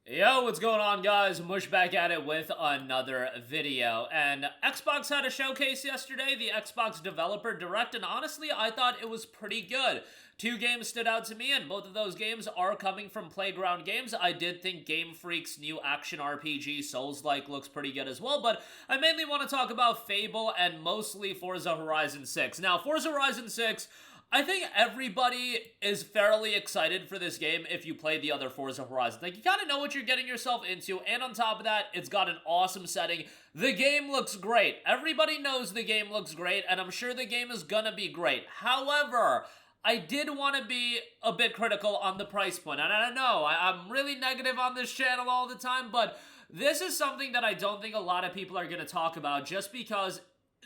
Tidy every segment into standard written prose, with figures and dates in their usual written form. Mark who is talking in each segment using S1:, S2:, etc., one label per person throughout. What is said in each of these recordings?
S1: Yo, what's going on, guys? Mush back at it with another video. And Xbox had a showcase yesterday, the Xbox Developer Direct, and honestly, I thought it was pretty good. Two games stood out to me, and both of those games are coming from Playground Games. I did think Game Freak's new action RPG, Souls-like, looks pretty good as well, but I mainly want to talk about Fable and mostly Forza Horizon 6. Now, Forza Horizon 6, I think everybody is fairly excited for this game if you play the other Forza Horizon. Like, you kind of know what you're getting yourself into, and on top of that, it's got an awesome setting. The game looks great. Everybody knows the game looks great, and I'm sure the game is gonna be great. However, I did want to be a bit critical on the price point, and I don't know, I'm really negative on this channel all the time, but this is something that I don't think a lot of people are going to talk about just because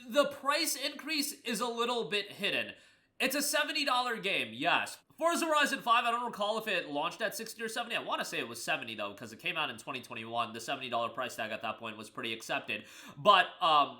S1: the price increase is a little bit hidden. It's a $70 game, yes. Forza Horizon 5, I don't recall if it launched at 60 or 70. I want to say it was 70 though, because it came out in 2021. The $70 price tag at that point was pretty accepted. But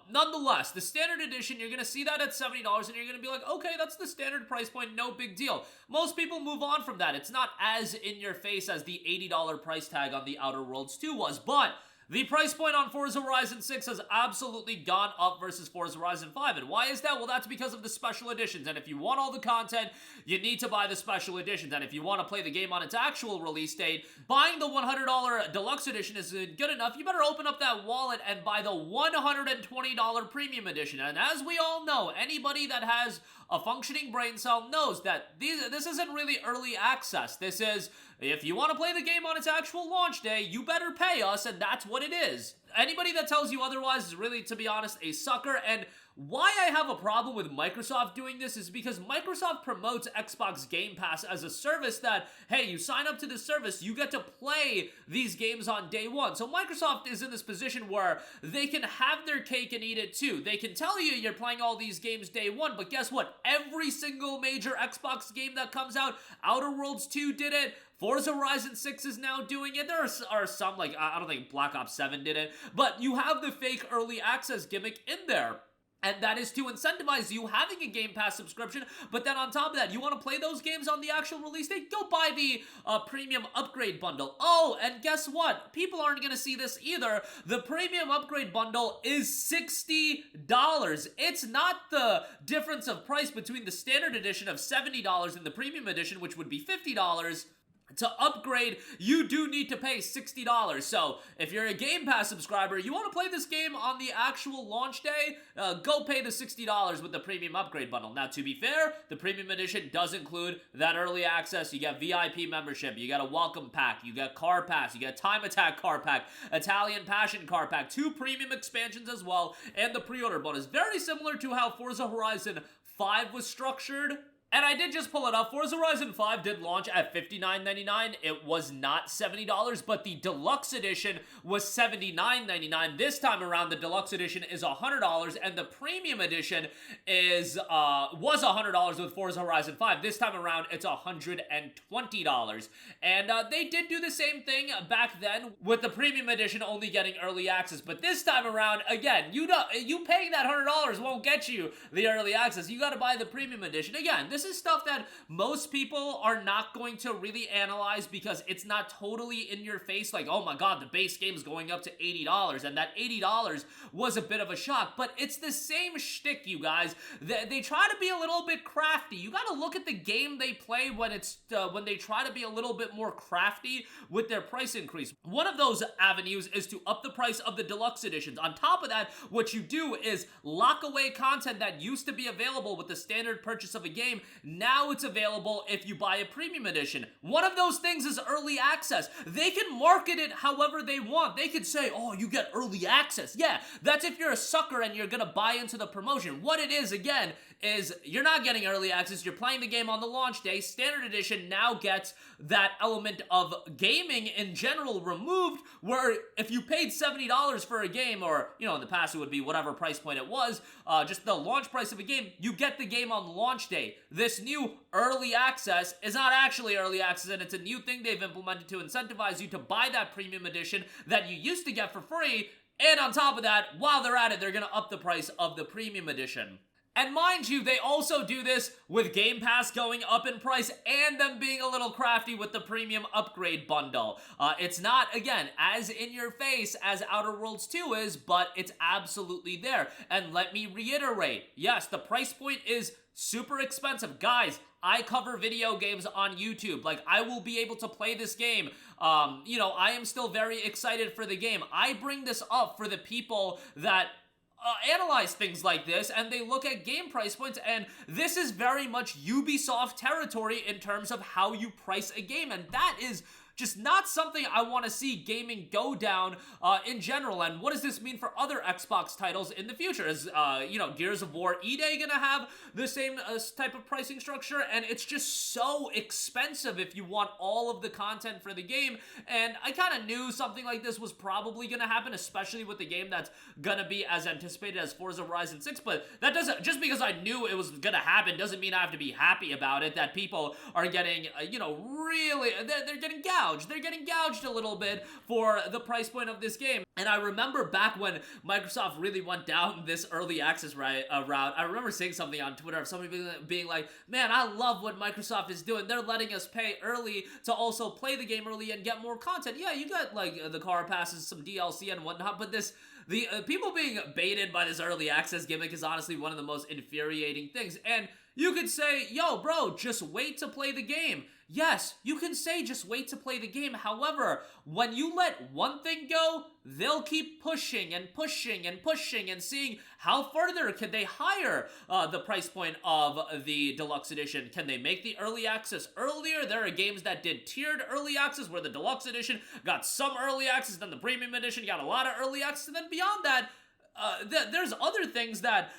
S1: nonetheless, the standard edition, you're going to see that at $70 and you're going to be like, okay, that's the standard price point, no big deal. Most people move on from that. It's not as in your face as the $80 price tag on the Outer Worlds 2 was, but the price point on Forza Horizon 6 has absolutely gone up versus Forza Horizon 5. And why is that? Well, that's because of the special editions. And if you want all the content, you need to buy the special editions. And if you want to play the game on its actual release date, buying the $100 deluxe edition isn't good enough. You better open up that wallet and buy the $120 premium edition. And as we all know, anybody that has a functioning brain cell knows that this isn't really early access. This is, if you want to play the game on its actual launch day, you better pay us, and that's what it is. Anybody that tells you otherwise is really, to be honest, a sucker. And why I have a problem with Microsoft doing this is because Microsoft promotes Xbox Game Pass as a service that, hey, you sign up to this service, you get to play these games on day one. So Microsoft is in this position where they can have their cake and eat it too. They can tell you you're playing all these games day one, but guess what? Every single major Xbox game that comes out, Outer Worlds 2 did it, Forza Horizon 6 is now doing it. There are some, like, I don't think Black Ops 7 did it, but you have the fake early access gimmick in there. And that is to incentivize you having a Game Pass subscription, but then on top of that, you want to play those games on the actual release date? Go buy the premium upgrade bundle. Oh, and guess what? People aren't going to see this either. The premium upgrade bundle is $60. It's not the difference of price between the standard edition of $70 and the premium edition, which would be $50. To upgrade, you do need to pay $60. So, if you're a Game Pass subscriber, you want to play this game on the actual launch day, go pay the $60 with the premium upgrade bundle. Now, to be fair, the premium edition does include that early access. You get VIP membership, you got a welcome pack, you got car pass, you got time attack car pack, Italian passion car pack, 2 premium expansions as well, and the pre-order bonus. Very similar to how Forza Horizon 5 was structured. And I did just pull it up. Forza Horizon 5 did launch at $59.99. It was not $70, but the deluxe edition was $79.99. This time around, the deluxe edition is $100, and the premium edition was $100 with Forza Horizon 5. This time around, it's $120. And they did do the same thing back then with the premium edition only getting early access. But this time around, again, you paying that $100 won't get you the early access. You got to buy the premium edition. Again, this is stuff that most people are not going to really analyze because it's not totally in your face like, oh my god, the base game is going up to $80, and that $80 was a bit of a shock, but it's the same shtick, you guys. They try to be a little bit crafty. You gotta look at the game they play when they try to be a little bit more crafty with their price increase. One of those avenues is to up the price of the deluxe editions. On top of that, what you do is lock away content that used to be available with the standard purchase of a game. Now it's available if you buy a premium edition. One of those things is early access. They can market it however they want. They could say, oh, you get early access. Yeah, that's if you're a sucker and you're gonna buy into the promotion. What it is, again, is you're not getting early access. You're playing the game on the launch day. Standard edition now gets that element of gaming in general removed, where if you paid $70 for a game, or, you know, in the past it would be whatever price point it was, just the launch price of a game, you get the game on launch day. This new early access is not actually early access, and it's a new thing they've implemented to incentivize you to buy that premium edition that you used to get for free, and on top of that, while they're at it, they're going to up the price of the premium edition. And mind you, they also do this with Game Pass going up in price and them being a little crafty with the premium upgrade bundle. It's not, again, as in your face as Outer Worlds 2 is, but it's absolutely there. And let me reiterate, yes, the price point is super expensive. Guys, I cover video games on YouTube. Like, I will be able to play this game. You know, I am still very excited for the game. I bring this up for the people that analyze things like this, and they look at game price points, and this is very much Ubisoft territory in terms of how you price a game, and that is just not something I want to see gaming go down in general. And what does this mean for other Xbox titles in the future? Is, you know, Gears of War E-Day gonna have the same type of pricing structure? And it's just so expensive if you want all of the content for the game. And I kind of knew something like this was probably gonna happen, especially with the game that's gonna be as anticipated as Forza Horizon 6. But that doesn't, just because I knew it was gonna happen doesn't mean I have to be happy about it, that people are getting, you know, really, they're getting gouged. They're getting gouged a little bit for the price point of this game. And I remember back when Microsoft really went down this early access route, I remember seeing something on Twitter of somebody being like, man, I love what Microsoft is doing. They're letting us pay early to also play the game early and get more content. Yeah, you got like the car passes, some DLC and whatnot, but the people being baited by this early access gimmick is honestly one of the most infuriating things. And you could say, yo, bro, just wait to play the game. Yes, you can say just wait to play the game. However, when you let one thing go, they'll keep pushing and pushing and pushing and seeing how further can they higher the price point of the deluxe edition. Can they make the early access earlier? There are games that did tiered early access where the deluxe edition got some early access, then the premium edition got a lot of early access, and then beyond that, there's other things that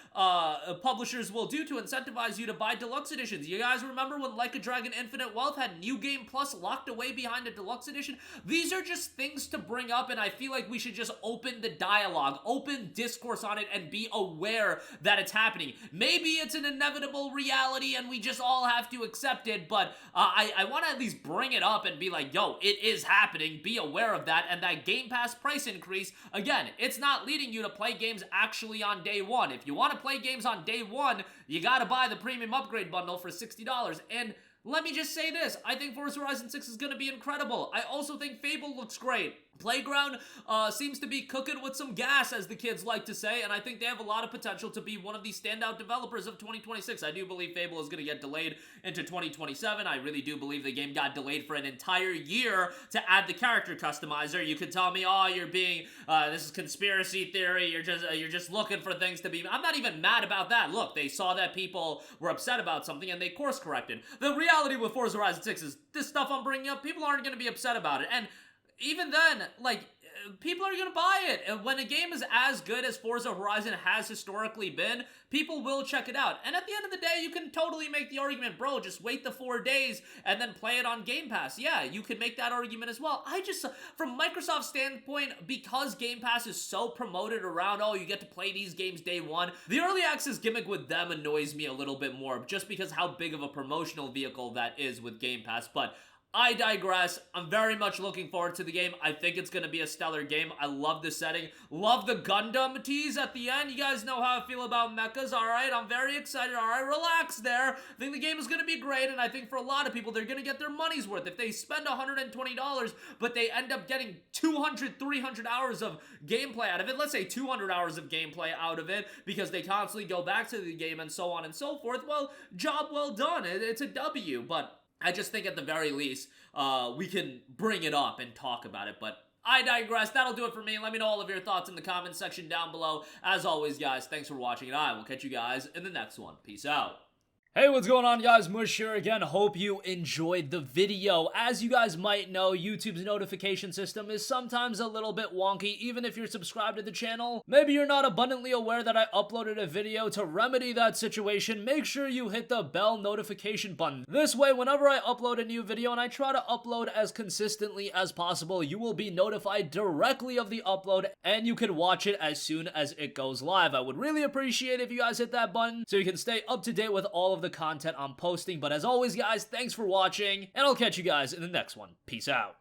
S1: publishers will do to incentivize you to buy deluxe editions. You guys remember when Like a Dragon Infinite Wealth had New Game Plus locked away behind a deluxe edition? These are just things to bring up, and I feel like we should just open the dialogue, open discourse on it, and be aware that it's happening. Maybe it's an inevitable reality and we just all have to accept it, but I want to at least bring it up and be like, yo, it is happening, be aware of that. And that Game Pass price increase, again, it's not leading you to play games actually on day one. If you want to play games on day one, you gotta buy the premium upgrade bundle for $60. And let me just say this, I think Forza Horizon 6 is gonna be incredible. I also think Fable looks great. Playground seems to be cooking with some gas, as the kids like to say, and I think they have a lot of potential to be one of the standout developers of 2026. I do believe Fable is going to get delayed into 2027. I really do believe the game got delayed for an entire year to add the character customizer. You could tell me, oh, you're being, this is conspiracy theory, you're just looking for things to be. I'm not even mad about that. Look, they saw that people were upset about something and they course corrected. The reality with Forza Horizon 6 is this stuff I'm bringing up, people aren't going to be upset about it. And even then, like, people are gonna buy it. And when a game is as good as Forza Horizon has historically been, people will check it out. And at the end of the day, you can totally make the argument, bro, just wait the 4 days and then play it on Game Pass. Yeah, you can make that argument as well. I just, from Microsoft's standpoint, because Game Pass is so promoted around, oh, you get to play these games day one, the early access gimmick with them annoys me a little bit more, just because how big of a promotional vehicle that is with Game Pass. But I digress. I'm very much looking forward to the game. I think it's going to be a stellar game. I love the setting. Love the Gundam tease at the end. You guys know how I feel about mechas, alright? I'm very excited. Alright, relax there. I think the game is going to be great, and I think for a lot of people, they're going to get their money's worth. If they spend $120, but they end up getting 200, 300 hours of gameplay out of it, let's say 200 hours of gameplay out of it, because they constantly go back to the game and so on and so forth, well, job well done. It's a W, but I just think at the very least, we can bring it up and talk about it, but I digress. That'll do it for me. Let me know all of your thoughts in the comments section down below. As always, guys, thanks for watching, and I will catch you guys in the next one. Peace out. Hey, what's going on, guys? Mush here again. Hope you enjoyed the video. As you guys might know, YouTube's notification system is sometimes a little bit wonky, even if you're subscribed to the channel. Maybe you're not abundantly aware that I uploaded a video. To remedy that situation, make sure you hit the bell notification button. This way, whenever I upload a new video, and I try to upload as consistently as possible, you will be notified directly of the upload, and you can watch it as soon as it goes live. I would really appreciate it if you guys hit that button so you can stay up to date with all of the content I'm posting. But as always, guys, thanks for watching, and I'll catch you guys in the next one. Peace out.